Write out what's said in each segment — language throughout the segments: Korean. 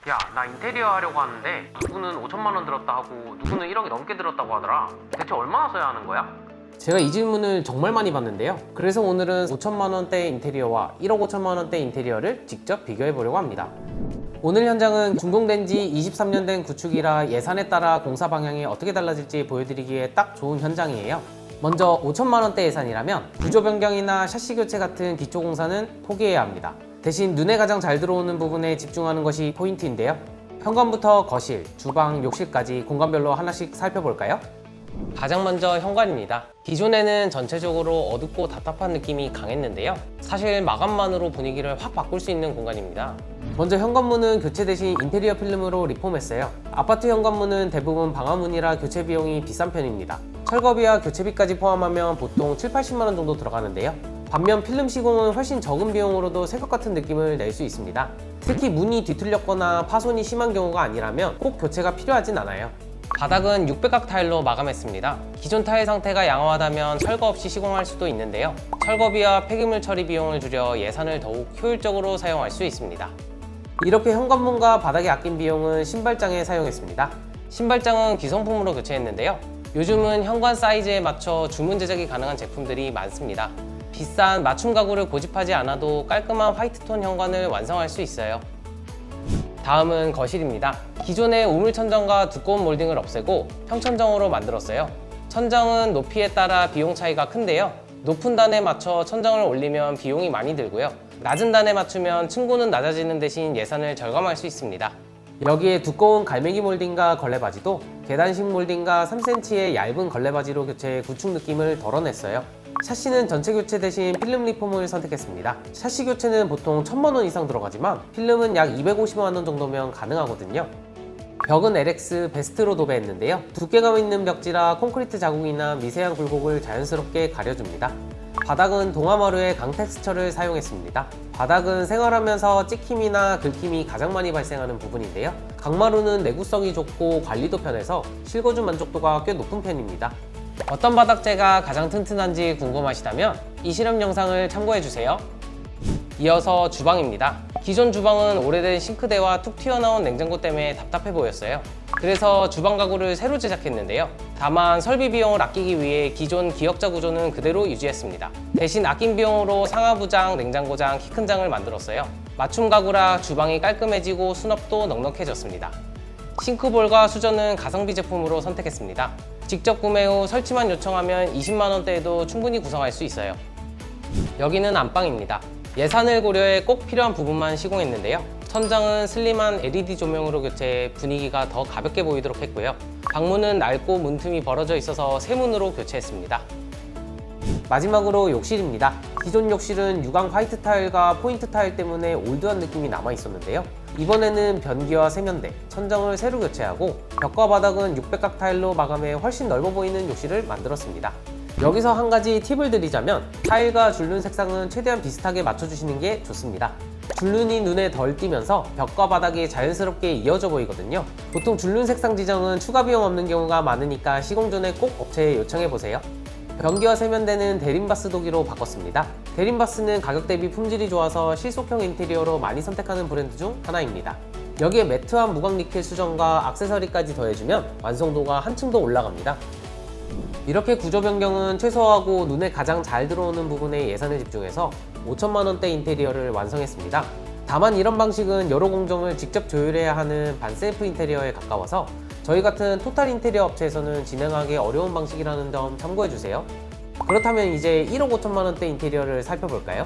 야, 나 인테리어 하려고 하는데 누구는 5천만 원 들었다 하고 누구는 1억이 넘게 들었다고 하더라. 대체 얼마나 써야 하는 거야? 제가 이 질문을 정말 많이 받는데요. 그래서 오늘은 5천만 원대 인테리어와 1억 5천만 원대 인테리어를 직접 비교해 보려고 합니다. 오늘 현장은 준공된 지 23년 된 구축이라 예산에 따라 공사 방향이 어떻게 달라질지 보여드리기에 딱 좋은 현장이에요. 먼저 5천만 원대 예산이라면 구조 변경이나 샤시 교체 같은 기초 공사는 포기해야 합니다. 대신 눈에 가장 잘 들어오는 부분에 집중하는 것이 포인트인데요. 현관부터 거실, 주방, 욕실까지 공간별로 하나씩 살펴볼까요? 가장 먼저 현관입니다. 기존에는 전체적으로 어둡고 답답한 느낌이 강했는데요. 사실 마감만으로 분위기를 확 바꿀 수 있는 공간입니다. 먼저 현관문은 교체 대신 인테리어 필름으로 리폼했어요. 아파트 현관문은 대부분 방화문이라 교체 비용이 비싼 편입니다. 철거비와 교체비까지 포함하면 보통 7, 80만 원 정도 들어가는데요. 반면 필름 시공은 훨씬 적은 비용으로도 새 것 같은 느낌을 낼 수 있습니다. 특히 문이 뒤틀렸거나 파손이 심한 경우가 아니라면 꼭 교체가 필요하진 않아요. 바닥은 600각 타일로 마감했습니다. 기존 타일 상태가 양호하다면 철거 없이 시공할 수도 있는데요. 철거비와 폐기물 처리 비용을 줄여 예산을 더욱 효율적으로 사용할 수 있습니다. 이렇게 현관문과 바닥에 아낀 비용은 신발장에 사용했습니다. 신발장은 기성품으로 교체했는데요. 요즘은 현관 사이즈에 맞춰 주문 제작이 가능한 제품들이 많습니다. 비싼 맞춤 가구를 고집하지 않아도 깔끔한 화이트톤 현관을 완성할 수 있어요. 다음은 거실입니다. 기존의 우물천정과 두꺼운 몰딩을 없애고 평천정으로 만들었어요. 천정은 높이에 따라 비용 차이가 큰데요. 높은 단에 맞춰 천정을 올리면 비용이 많이 들고요. 낮은 단에 맞추면 층고는 낮아지는 대신 예산을 절감할 수 있습니다. 여기에 두꺼운 갈매기 몰딩과 걸레바지도 계단식 몰딩과 3cm의 얇은 걸레바지로 교체해 구축 느낌을 덜어냈어요. 샤시는 전체 교체 대신 필름 리폼을 선택했습니다. 샤시 교체는 보통 1000만 원 이상 들어가지만 필름은 약 250만 원 정도면 가능하거든요. 벽은 LX 베스트로 도배했는데요. 두께감 있는 벽지라 콘크리트 자국이나 미세한 굴곡을 자연스럽게 가려줍니다. 바닥은 동아마루의 강 텍스처를 사용했습니다. 바닥은 생활하면서 찍힘이나 긁힘이 가장 많이 발생하는 부분인데요. 강마루는 내구성이 좋고 관리도 편해서 실거주 만족도가 꽤 높은 편입니다. 어떤 바닥재가 가장 튼튼한지 궁금하시다면 이 실험 영상을 참고해주세요. 이어서 주방입니다. 기존 주방은 오래된 싱크대와 툭 튀어나온 냉장고 때문에 답답해 보였어요. 그래서 주방 가구를 새로 제작했는데요. 다만 설비 비용을 아끼기 위해 기존 기역자 구조는 그대로 유지했습니다. 대신 아낀 비용으로 상하부장, 냉장고장, 키큰장을 만들었어요. 맞춤 가구라 주방이 깔끔해지고 수납도 넉넉해졌습니다. 싱크볼과 수전은 가성비 제품으로 선택했습니다. 직접 구매 후 설치만 요청하면 20만 원대에도 충분히 구성할 수 있어요. 여기는 안방입니다. 예산을 고려해 꼭 필요한 부분만 시공했는데요. 천장은 슬림한 LED 조명으로 교체해 분위기가 더 가볍게 보이도록 했고요. 방문은 낡고 문틈이 벌어져 있어서 새 문으로 교체했습니다. 마지막으로 욕실입니다. 기존 욕실은 유광 화이트 타일과 포인트 타일 때문에 올드한 느낌이 남아 있었는데요. 이번에는 변기와 세면대, 천정을 새로 교체하고 벽과 바닥은 600각 타일로 마감해 훨씬 넓어 보이는 욕실을 만들었습니다. 여기서 한 가지 팁을 드리자면 타일과 줄눈 색상은 최대한 비슷하게 맞춰주시는 게 좋습니다. 줄눈이 눈에 덜 띄면서 벽과 바닥이 자연스럽게 이어져 보이거든요. 보통 줄눈 색상 지정은 추가 비용 없는 경우가 많으니까 시공 전에 꼭 업체에 요청해보세요. 변기와 세면대는 대림바스 도기로 바꿨습니다. 대림바스는 가격 대비 품질이 좋아서 실속형 인테리어로 많이 선택하는 브랜드 중 하나입니다. 여기에 매트한 무광 니켈 수전과 액세서리까지 더해주면 완성도가 한층 더 올라갑니다. 이렇게 구조 변경은 최소화하고 눈에 가장 잘 들어오는 부분에 예산을 집중해서 5천만 원대 인테리어를 완성했습니다. 다만 이런 방식은 여러 공정을 직접 조율해야 하는 반셀프 인테리어에 가까워서 저희 같은 토탈 인테리어 업체에서는 진행하기 어려운 방식이라는 점 참고해주세요. 그렇다면 이제 1억 5천만 원대 인테리어를 살펴볼까요?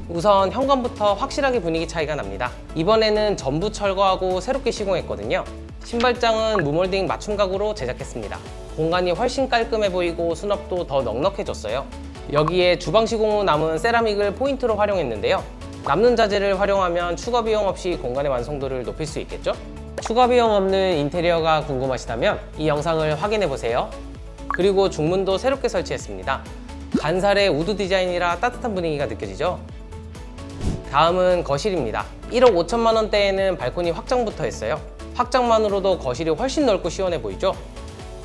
우선 현관부터 확실하게 분위기 차이가 납니다. 이번에는 전부 철거하고 새롭게 시공했거든요. 신발장은 무몰딩 맞춤 가구로 제작했습니다. 공간이 훨씬 깔끔해 보이고 수납도 더 넉넉해졌어요. 여기에 주방 시공 후 남은 세라믹을 포인트로 활용했는데요. 남는 자재를 활용하면 추가 비용 없이 공간의 완성도를 높일 수 있겠죠? 추가 비용 없는 인테리어가 궁금하시다면 이 영상을 확인해보세요. 그리고 중문도 새롭게 설치했습니다. 간살의 우드 디자인이라 따뜻한 분위기가 느껴지죠? 다음은 거실입니다. 1억 5천만 원대에는 발코니 확장부터 했어요. 확장만으로도 거실이 훨씬 넓고 시원해 보이죠?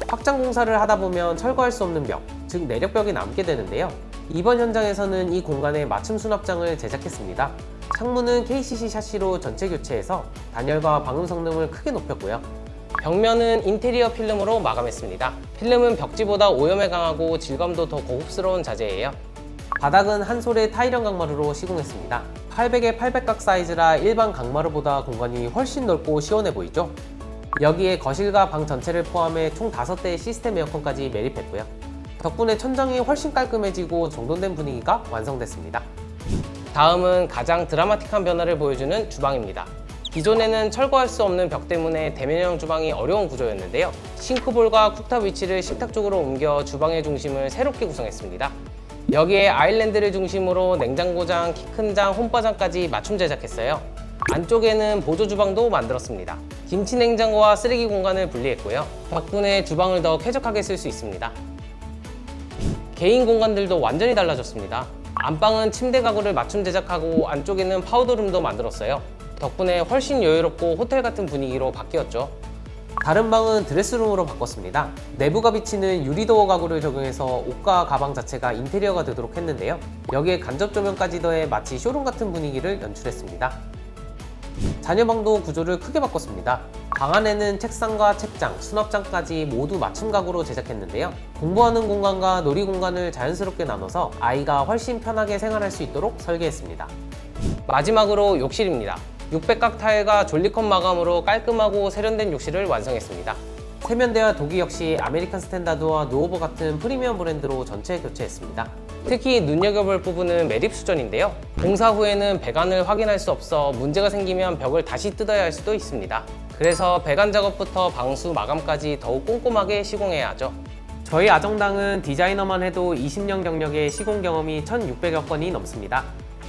확장 공사를 하다 보면 철거할 수 없는 벽, 즉 내력벽이 남게 되는데요. 이번 현장에서는 이 공간에 맞춤 수납장을 제작했습니다. 창문은 KCC 샤시로 전체 교체해서 단열과 방음 성능을 크게 높였고요. 벽면은 인테리어 필름으로 마감했습니다. 필름은 벽지보다 오염에 강하고 질감도 더 고급스러운 자재예요. 바닥은 한솔의 타일형 강마루로 시공했습니다. 800에 800각 사이즈라 일반 강마루보다 공간이 훨씬 넓고 시원해 보이죠? 여기에 거실과 방 전체를 포함해 총 5대의 시스템 에어컨까지 매립했고요. 덕분에 천장이 훨씬 깔끔해지고 정돈된 분위기가 완성됐습니다. 다음은 가장 드라마틱한 변화를 보여주는 주방입니다. 기존에는 철거할 수 없는 벽 때문에 대면형 주방이 어려운 구조였는데요. 싱크볼과 쿡탑 위치를 식탁 쪽으로 옮겨 주방의 중심을 새롭게 구성했습니다. 여기에 아일랜드를 중심으로 냉장고장, 키 큰 장, 홈바장까지 맞춤 제작했어요. 안쪽에는 보조 주방도 만들었습니다. 김치 냉장고와 쓰레기 공간을 분리했고요. 덕분에 주방을 더 쾌적하게 쓸 수 있습니다. 개인 공간들도 완전히 달라졌습니다. 안방은 침대 가구를 맞춤 제작하고 안쪽에는 파우더룸도 만들었어요. 덕분에 훨씬 여유롭고 호텔 같은 분위기로 바뀌었죠. 다른 방은 드레스룸으로 바꿨습니다. 내부가 비치는 유리도어 가구를 적용해서 옷과 가방 자체가 인테리어가 되도록 했는데요. 여기에 간접 조명까지 더해 마치 쇼룸 같은 분위기를 연출했습니다. 자녀방도 구조를 크게 바꿨습니다. 방 안에는 책상과 책장, 수납장까지 모두 맞춤 가구로 제작했는데요. 공부하는 공간과 놀이 공간을 자연스럽게 나눠서 아이가 훨씬 편하게 생활할 수 있도록 설계했습니다. 마지막으로 욕실입니다. 600각 타일과 졸리컵 마감으로 깔끔하고 세련된 욕실을 완성했습니다. 세면대와 도기 역시 아메리칸 스탠다드와 누오버 같은 프리미엄 브랜드로 전체 교체했습니다. 특히 눈여겨볼 부분은 매립 수전인데요. 공사 후에는 배관을 확인할 수 없어 문제가 생기면 벽을 다시 뜯어야 할 수도 있습니다. 그래서 배관 작업부터 방수 마감까지 더욱 꼼꼼하게 시공해야 하죠. 저희 아정당은 디자이너만 해도 20년 경력의 시공 경험이 1,600여 건이 넘습니다.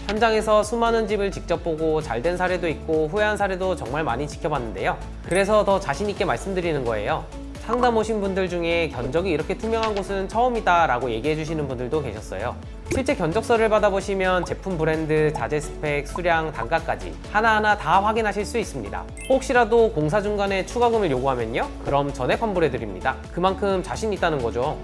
현장에서 수많은 집을 직접 보고 잘된 사례도 있고 후회한 사례도 정말 많이 지켜봤는데요. 그래서 더 자신 있게 말씀드리는 거예요. 상담 오신 분들 중에 견적이 이렇게 투명한 곳은 처음이다 라고 얘기해 주시는 분들도 계셨어요. 실제 견적서를 받아보시면 제품 브랜드, 자재 스펙, 수량, 단가까지 하나하나 다 확인하실 수 있습니다. 혹시라도 공사 중간에 추가금을 요구하면요? 그럼 전액 환불해드립니다. 그만큼 자신 있다는 거죠.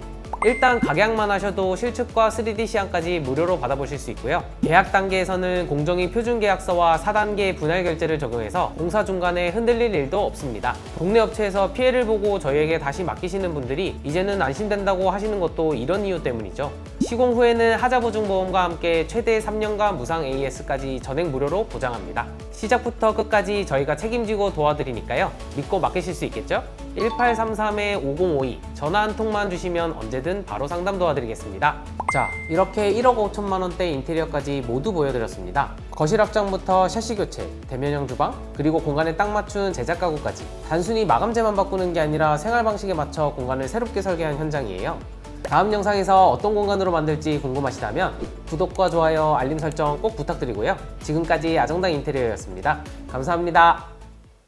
일단 각약만 하셔도 실측과 3D 시안까지 무료로 받아보실 수 있고요. 계약 단계에서는 공정위 표준계약서와 4단계 분할 결제를 적용해서 공사 중간에 흔들릴 일도 없습니다. 동네 업체에서 피해를 보고 저희에게 다시 맡기시는 분들이 이제는 안심된다고 하시는 것도 이런 이유 때문이죠. 시공 후에는 하자보증보험과 함께 최대 3년간 무상 AS까지 전액 무료로 보장합니다. 시작부터 끝까지 저희가 책임지고 도와드리니까요. 믿고 맡기실 수 있겠죠? 1833-5052 전화 한 통만 주시면 언제든 바로 상담 도와드리겠습니다. 자, 이렇게 1억 5천만 원대 인테리어까지 모두 보여드렸습니다. 거실 확장부터 샤시 교체, 대면형 주방, 그리고 공간에 딱 맞춘 제작 가구까지 단순히 마감재만 바꾸는 게 아니라 생활 방식에 맞춰 공간을 새롭게 설계한 현장이에요. 다음 영상에서 어떤 공간으로 만들지 궁금하시다면 구독과 좋아요, 알림 설정 꼭 부탁드리고요. 지금까지 아정당 인테리어였습니다. 감사합니다.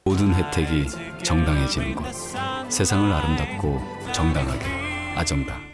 모든 혜택이 정당해지는 곳. 세상을 아름답고 정당하게 아정당.